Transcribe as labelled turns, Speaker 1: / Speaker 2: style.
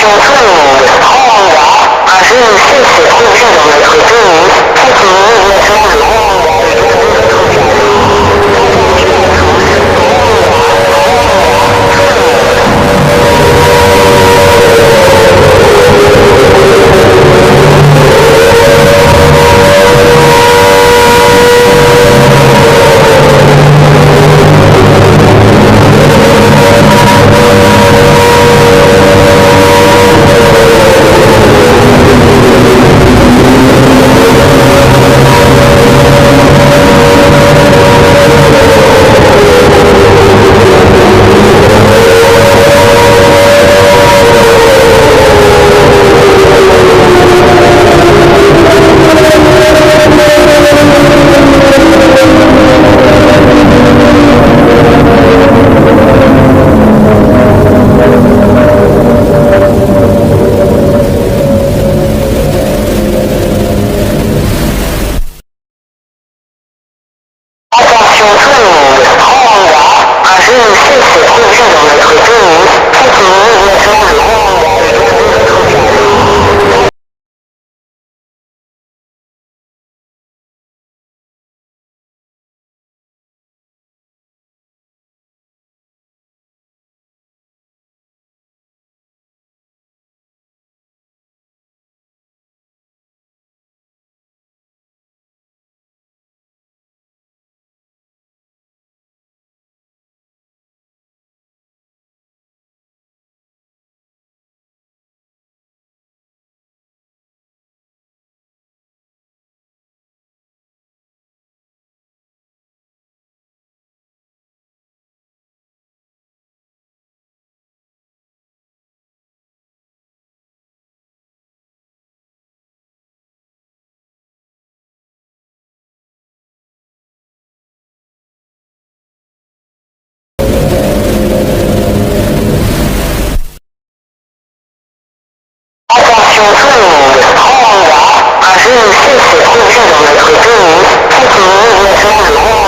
Speaker 1: Attention tout le monde, rang en bas, un jeune fille s'est produit dans notre pays, faites immédiatement le rang en bas et gardez votre calme. Attention à tous, rang en bas, tout le monde. Attention tout le monde, rang en bas, un jeune fille s'est produit dans notre pays, faites immédiatement le rang en bas et gardez votre calme. Attention tout le monde, rang en bas, un jeune fille s'est produit dans notre pays, faites immédiatement le rang